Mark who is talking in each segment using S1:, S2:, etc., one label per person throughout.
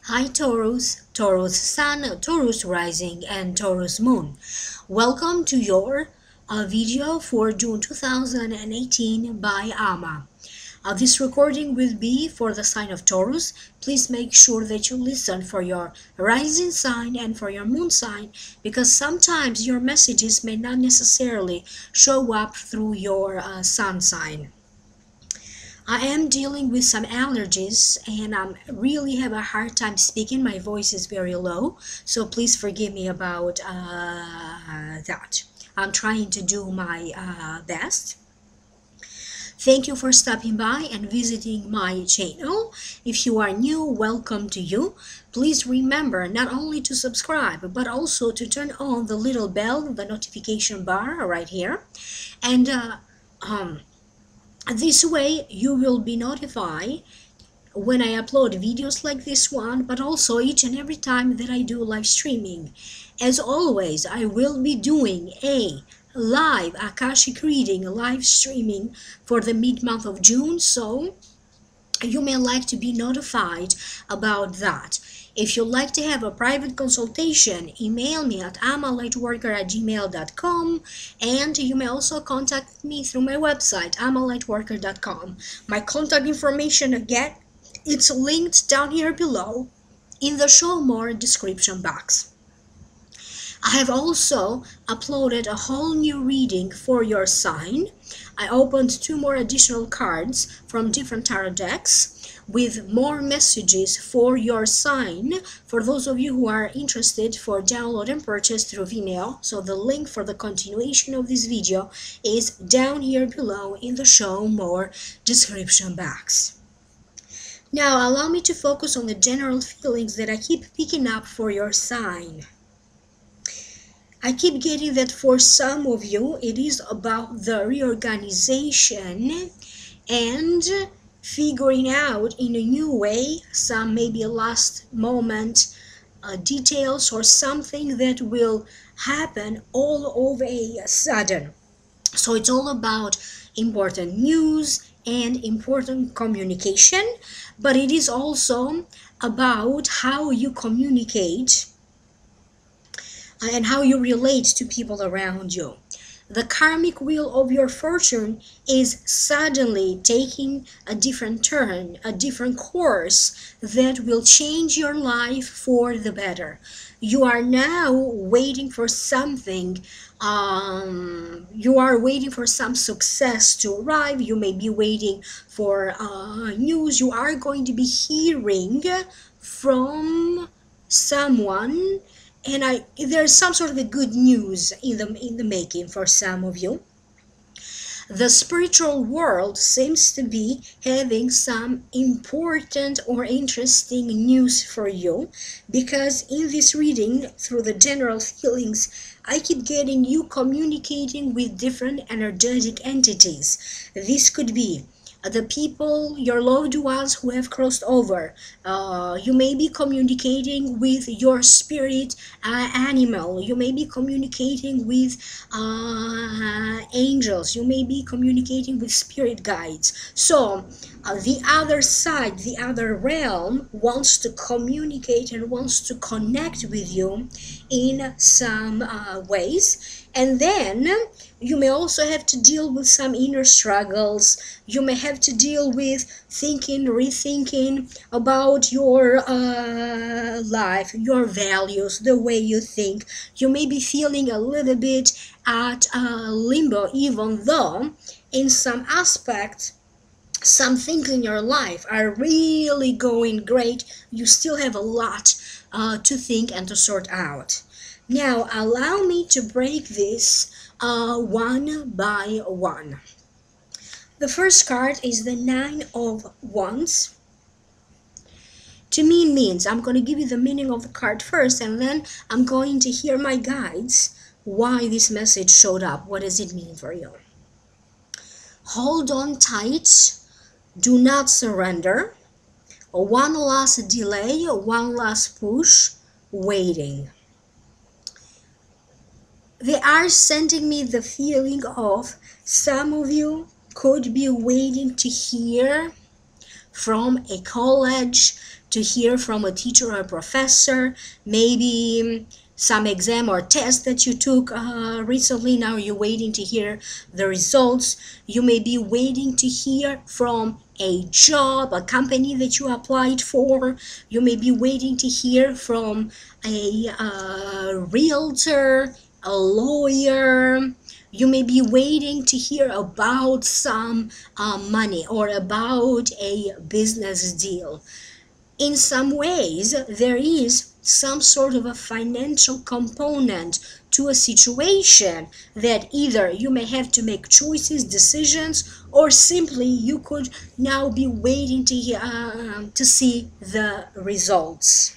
S1: Hi Taurus, Taurus Sun, Taurus Rising and Taurus Moon. Welcome to your video for June 2018 by Ama. This recording will be for the sign of Taurus. Please make sure that you listen for your rising sign and for your moon sign, because sometimes your messages may not necessarily show up through your sun sign. I am dealing with some allergies and I really have a hard time speaking. My voice is very low, so please forgive me about that. I'm trying to do my best. Thank you for stopping by and visiting my channel. If you are new, welcome to you. Please remember not only to subscribe, but also to turn on the little bell, the notification bar right here. And this way you will be notified when I upload videos like this one, but also each and every time that I do live streaming. As always, I will be doing a live Akashic Reading, live streaming for the mid-month of June, so you may like to be notified about that. If you'd like to have a private consultation, email me at amalightworker@gmail.com, and you may also contact me through my website, amalightworker.com. My contact information, again, it's linked down here below in the show more description box. I have also uploaded a whole new reading for your sign. I opened 2 more additional cards from different tarot decks with more messages for your sign, for those of you who are interested for download and purchase through Vimeo. So the link for the continuation of this video is down here below in the show more description box. Now allow me to focus on the general feelings that I keep picking up for your sign. I keep getting that for some of you it is about the reorganization and figuring out in a new way some maybe last moment details or something that will happen all of a sudden. So it's all about important news and important communication, but it is also about how you communicate and how you relate to people around you. The karmic wheel of your fortune is suddenly taking a different turn, a different course that will change your life for the better. You are now waiting for something. You are waiting for some success to arrive. You may be waiting for news. You are going to be hearing from someone, and there's some sort of a good news in the making for some of you. The spiritual world seems to be having some important or interesting news for you, because in this reading, through the general feelings, I keep getting you communicating with different energetic entities. This could be the people, your loved ones who have crossed over. You may be communicating with your spirit animal. You may be communicating with angels. You may be communicating with spirit guides. So the other side, the other realm wants to communicate and wants to connect with you in some ways. And then you may also have to deal with some inner struggles. You may have to deal with thinking, rethinking about your life, your values, the way you think. You may be feeling a little bit at limbo, even though in some aspect some things in your life are really going great. You still have a lot to think and to sort out. Now allow me to break this one by one. The first card is the 9 of Wands. To me means, I'm going to give you the meaning of the card first, and then I'm going to hear my guides why this message showed up. What does it mean for you? Hold on tight. Do not surrender. One last delay, one last push, waiting. They are sending me the feeling of some of you could be waiting to hear from a college, to hear from a teacher or a professor, maybe some exam or test that you took recently. Now you're waiting to hear the results. You may be waiting to hear from a job, a company that you applied for. You may be waiting to hear from a realtor, a lawyer. You may be waiting to hear about some money or about a business deal. In some ways, there is some sort of a financial component to a situation that either you may have to make choices, decisions, or simply you could now be waiting to see the results.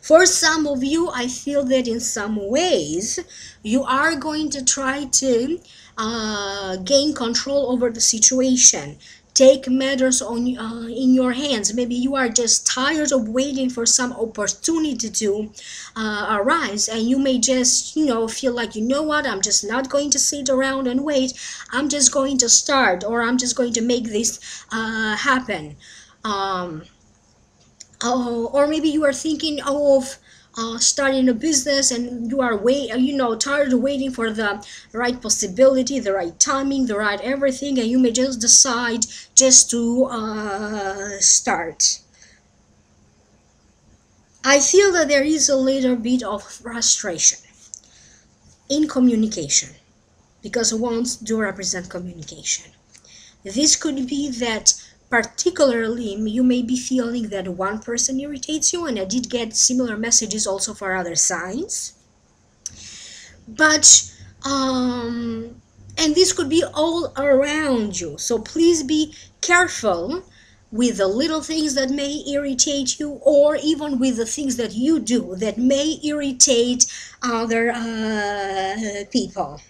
S1: For some of you, I feel that in some ways you are going to try to gain control over the situation, take matters in your hands. Maybe you are just tired of waiting for some opportunity to arise, and you may just feel like, what, I'm just not going to sit around and wait. I'm just going to start, or I'm just going to make this happen. Or maybe you are thinking of starting a business, and you are tired of waiting for the right possibility, the right timing, the right everything, and you may just decide just to start. I feel that there is a little bit of frustration in communication, because wands do represent communication. This could be that particularly you may be feeling that one person irritates you, and I did get similar messages also for other signs. But and this could be all around you, so please be careful with the little things that may irritate you, or even with the things that you do that may irritate other people.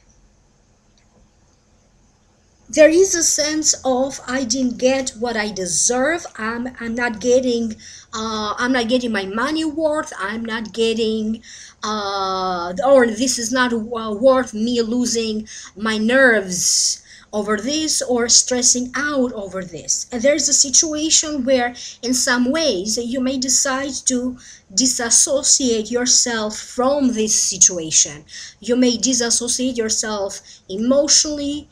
S1: There is a sense of, I didn't get what I deserve. I'm not getting my money worth. I'm not getting or this is not worth me losing my nerves over this, or stressing out over this. And there's a situation where in some ways you may decide to disassociate yourself from this situation. You may disassociate yourself emotionally,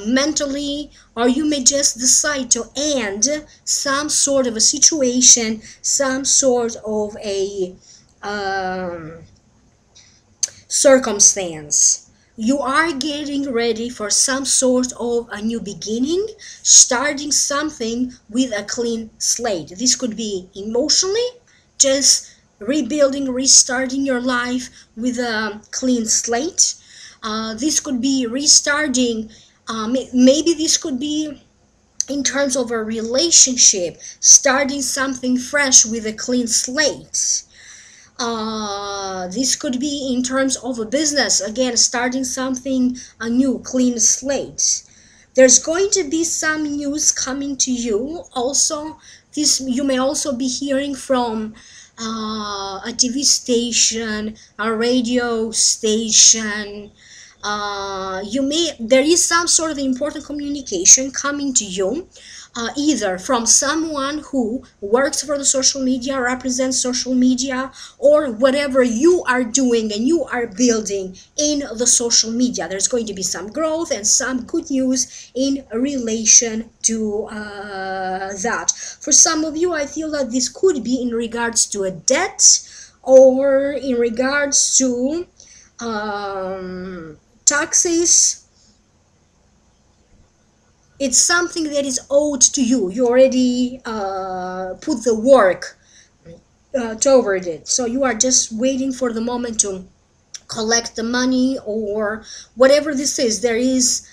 S1: mentally, or you may just decide to end some sort of a situation, some sort of a circumstance. You are getting ready for some sort of a new beginning, starting something with a clean slate. This could be emotionally, just rebuilding, restarting your life with a clean slate. This could be restarting, maybe this could be in terms of a relationship, starting something fresh with a clean slate. This could be in terms of a business, again, starting something, a new clean slate. There's going to be some news coming to you. Also, you may also be hearing from a TV station, a radio station. There is some sort of important communication coming to you, either from someone who works for the social media, represents social media, or whatever you are doing and you are building in the social media. There's going to be some growth and some good news in relation to that. For some of you, I feel that this could be in regards to a debt, or in regards to taxes. It's something that is owed to you. You already put the work toward it, so you are just waiting for the moment to collect the money, or whatever this is. There is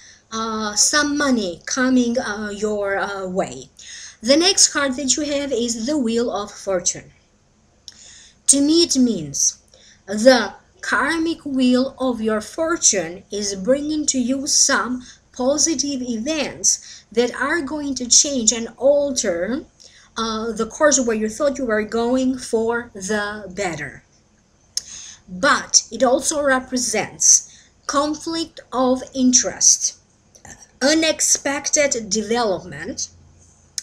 S1: some money coming your way. The next card that you have is the Wheel of Fortune. To me, it means the karmic wheel of your fortune is bringing to you some positive events that are going to change and alter the course where you thought you were going for the better. But it also represents conflict of interest, unexpected development,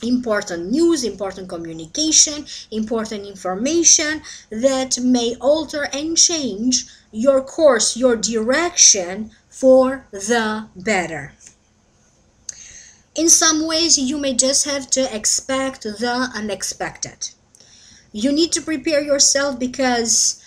S1: important news, important communication, important information that may alter and change your course, your direction for the better. In some ways, you may just have to expect the unexpected. You need to prepare yourself because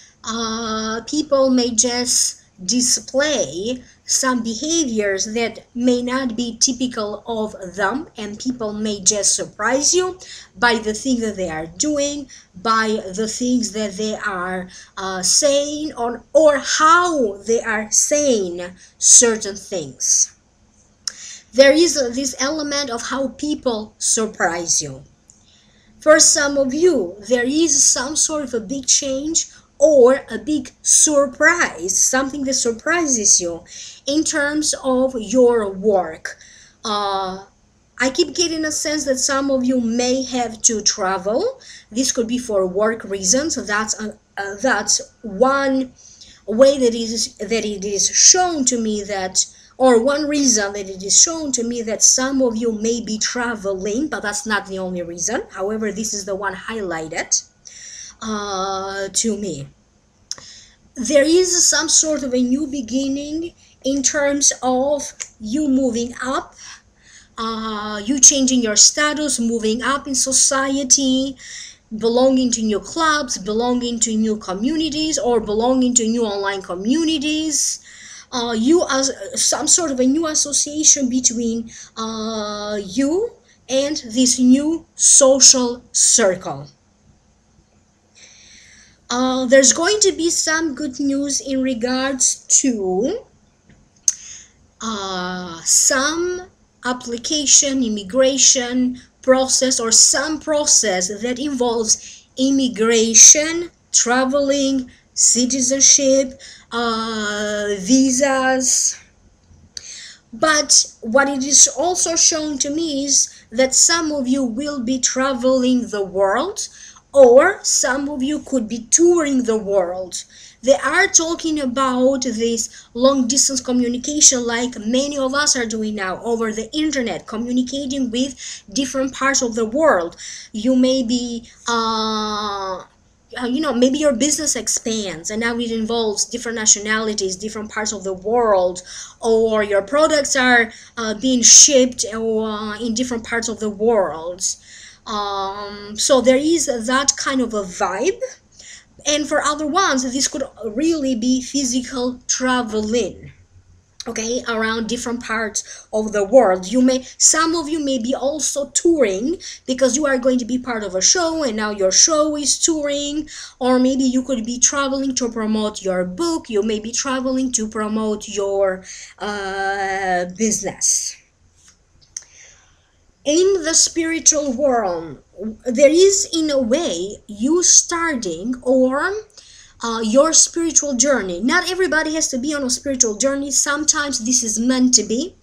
S1: people may just display some behaviors that may not be typical of them, and people may just surprise you by the things that they are doing, by the things that they are saying, or how they are saying certain things. There is this element of how people surprise you. For some of you, there is some sort of a big change or a big surprise, something that surprises you in terms of your work. I keep getting a sense that some of you may have to travel. This could be for work reasons. That's one way that it is shown to me that, or one reason that it is shown to me that some of you may be traveling, but that's not the only reason. However, this is the one highlighted to me. There is some sort of a new beginning in terms of you moving up, you changing your status, moving up in society, belonging to new clubs, belonging to new communities, or belonging to new online communities. You as some sort of a new association between you and this new social circle. There's going to be some good news in regards to some application, immigration process, or some process that involves immigration, traveling, citizenship, visas. But what it is also shown to me is that some of you will be traveling the world, or some of you could be touring the world. They are talking about this long distance communication like many of us are doing now over the internet, communicating with different parts of the world. You may be maybe your business expands and now it involves different nationalities, different parts of the world, or your products are being shipped in different parts of the world. So there is that kind of a vibe. And for other ones, this could really be physical traveling, okay, around different parts of the world. Some of you may be also touring because you are going to be part of a show and now your show is touring, or maybe you could be traveling to promote your book. You may be traveling to promote your business. In the spiritual world, there is, in a way, you starting or your spiritual journey. Not everybody has to be on a spiritual journey. Sometimes this is meant to be.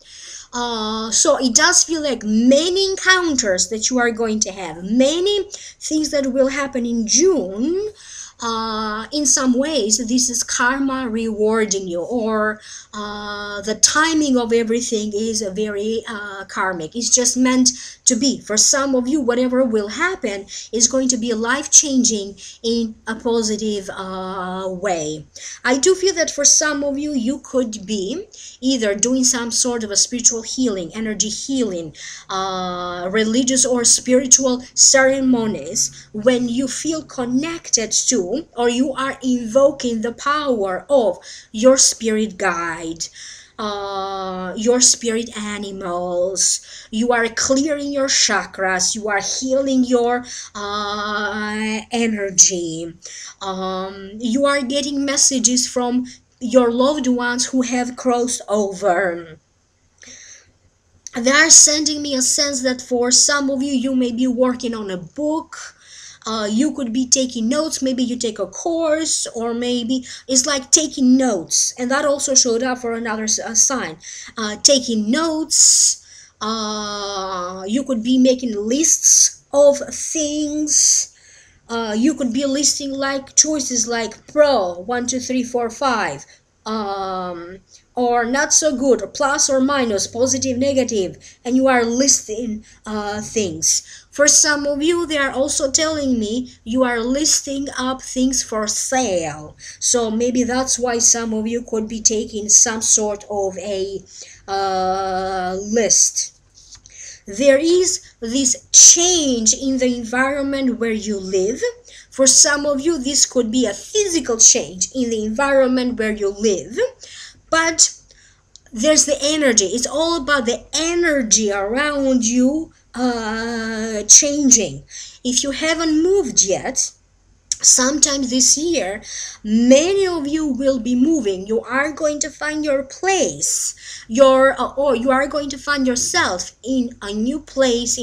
S1: So it does feel like many encounters that you are going to have, many things that will happen in June. In some ways, this is karma rewarding you, or the timing of everything is very karmic. It's just meant to be. For some of you, whatever will happen is going to be life-changing in a positive way. I do feel that for some of you, you could be either doing some sort of a spiritual healing, energy healing, religious or spiritual ceremonies when you feel connected to, or you are invoking the power of your spirit guide, your spirit animals. You are clearing your chakras, you are healing your energy. You are getting messages from your loved ones who have crossed over. They are sending me a sense that for some of you, you may be working on a book. You could be taking notes. Maybe you take a course, or maybe it's like taking notes. And that also showed up for another sign. Taking notes. You could be making lists of things. You could be listing like choices like pro 1 2 3 4 5. or not so good, or plus or minus, positive, negative, and you are listing things. For some of you, they are also telling me you are listing up things for sale. So maybe that's why some of you could be taking some sort of a list. There is this change in the environment where you live. For some of you, this could be a physical change in the environment where you live. But there's the energy. It's all about the energy around you changing. If you haven't moved yet, sometimes this year, many of you will be moving. You are going to find your place, or you are going to find yourself in a new place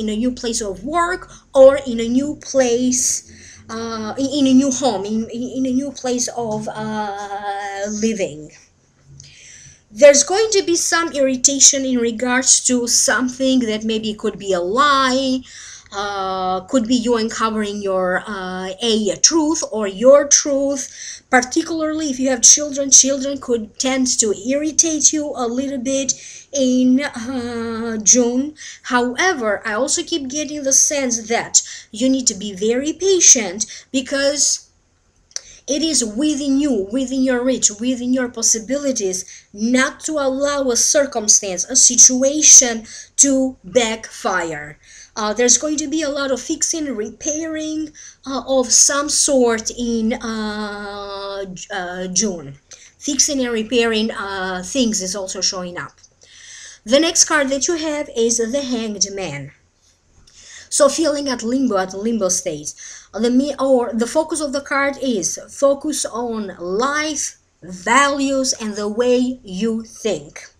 S1: of work, or in a new place, in a new home, in a new place of living. There's going to be some irritation in regards to something that maybe could be a lie, could be you uncovering your a truth or your truth. Particularly if you have children, children could tend to irritate you a little bit in June. However, I also keep getting the sense that you need to be very patient, because it is within you, within your reach, within your possibilities, not to allow a circumstance, a situation to backfire. There's going to be a lot of fixing, repairing of some sort in June. Fixing and repairing things is also showing up. The next card that you have is the Hanged Man. So feeling at limbo state. The focus of the card is focus on life, values, and the way you think.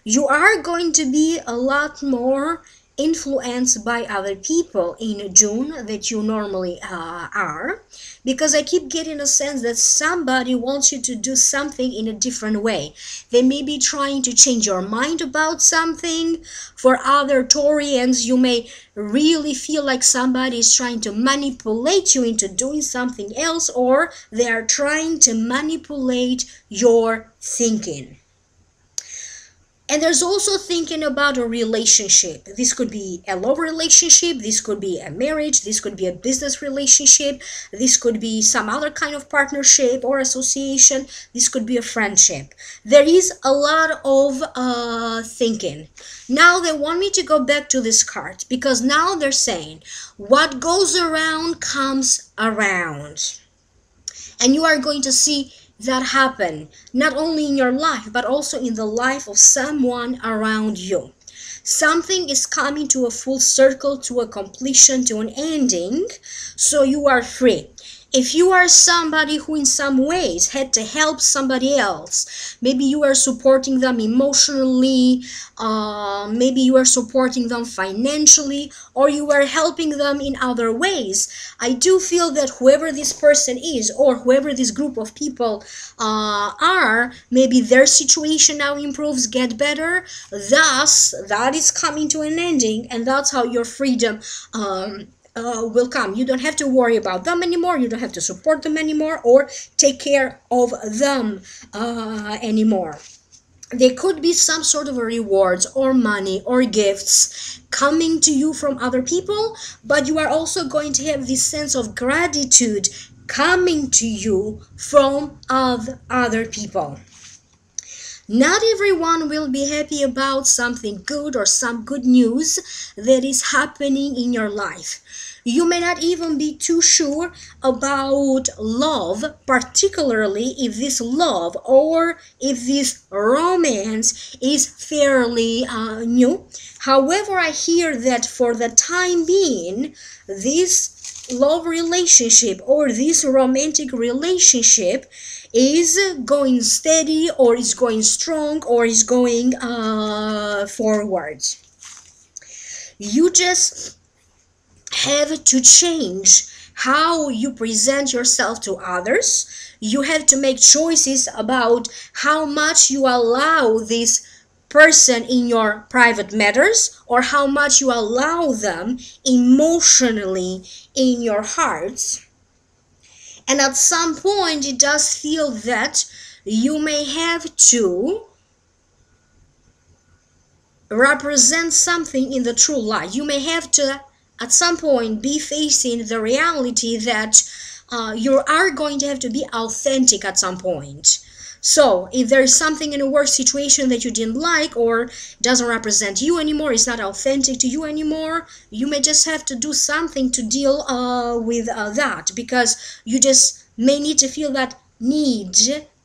S1: You are going to be a lot more influenced by other people in June that you normally are, because I keep getting a sense that somebody wants you to do something in a different way. They may be trying to change your mind about something. For other Taurians, you may really feel like somebody is trying to manipulate you into doing something else, or they are trying to manipulate your thinking. And there's also thinking about a relationship. This could be a love relationship, this could be a marriage, this could be a business relationship, this could be some other kind of partnership or association, this could be a friendship. There is a lot of thinking. Now they want me to go back to this card, because now they're saying, what goes around comes around. And you are going to see that happen, not only in your life, but also in the life of someone around you. Something is coming to a full circle, to a completion, to an ending, so you are free. If you are somebody who in some ways had to help somebody else, maybe you are supporting them emotionally, maybe you are supporting them financially, or you are helping them in other ways, I do feel that whoever this person is, or whoever this group of people are, maybe their situation now improves, get better, thus that is coming to an ending, and that's how your freedom will come. You don't have to worry about them anymore, you don't have to support them anymore, or take care of them anymore. There could be some sort of a rewards or money or gifts coming to you from other people, but you are also going to have this sense of gratitude coming to you from other people. Not everyone will be happy about something good or some good news that is happening in your life. You may not even be too sure about love, particularly if this love or if this romance is fairly new. However, I hear that for the time being, this love relationship or this romantic relationship is going steady, or is going strong, or is going forward. You just have to change how you present yourself to others. You have to make choices about how much you allow this person in your private matters, or how much you allow them emotionally in your hearts. And at some point it does feel that you may have to represent something in the true light. You may have to, at some point, be facing the reality that you are going to have to be authentic at some point. So if there's something in a work situation that you didn't like or doesn't represent you anymore, it's not authentic to you anymore, you may just have to do something to deal with that, because you just may need to feel that need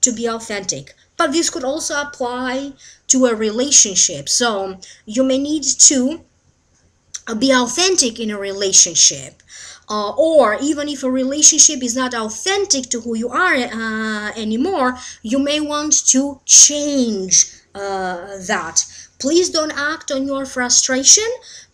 S1: to be authentic. But this could also apply to a relationship. So you may need to be authentic in a relationship. Or even if a relationship is not authentic to who you are anymore, you may want to change that. Please don't act on your frustration.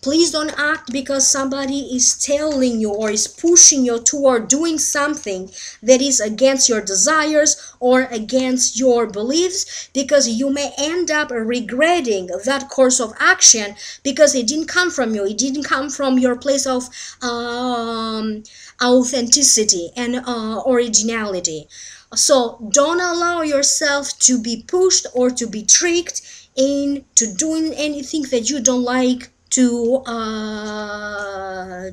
S1: Please don't act because somebody is telling you or is pushing you toward doing something that is against your desires or against your beliefs, because you may end up regretting that course of action because it didn't come from you. It didn't come from your place of authenticity and originality. So don't allow yourself to be pushed or to be tricked into doing anything that you don't like to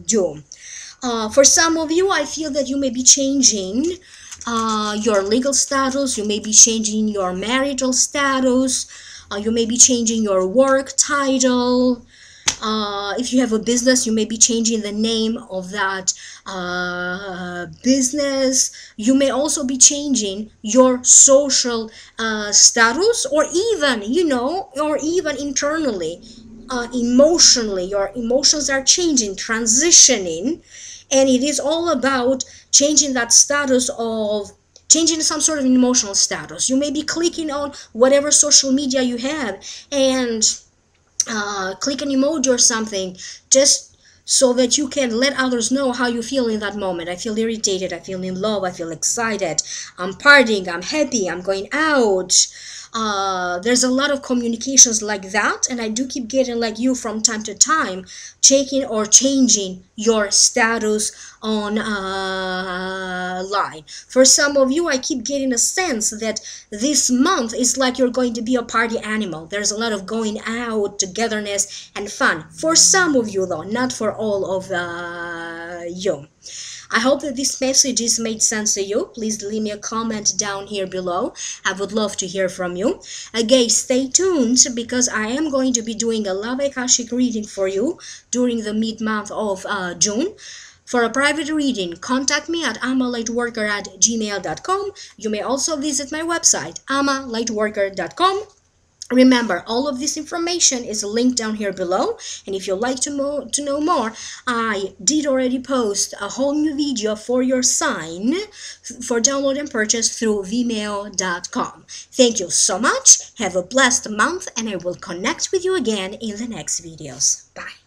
S1: do. For some of you, I feel that you may be changing your legal status, you may be changing your marital status, you may be changing your work title. If you have a business, you may be changing the name of that business. You may also be changing your social status, or even, or even internally, emotionally. Your emotions are changing, transitioning, and it is all about changing that status of changing some sort of emotional status. You may be clicking on whatever social media you have and click an emoji or something just so that you can let others know how you feel in that moment. I feel irritated, I feel in love, I feel excited, I'm partying, I'm happy, I'm going out. There's a lot of communications like that, and I do keep getting like you from time to time checking or changing your status on line. For some of you, I keep getting a sense that this month is like you're going to be a party animal. There's a lot of going out, togetherness, and fun. For some of you though, not for all of you. I hope that this message has made sense to you. Please leave me a comment down here below. I would love to hear from you. Again, stay tuned, because I am going to be doing a Love Akashic reading for you during the mid-month of June. For a private reading, contact me at amalightworker@gmail.com. You may also visit my website, amalightworker.com. Remember, all of this information is linked down here below, and if you'd like to know more, I did already post a whole new video for your sign for download and purchase through vimeo.com. Thank you so much, have a blessed month, and I will connect with you again in the next videos. Bye.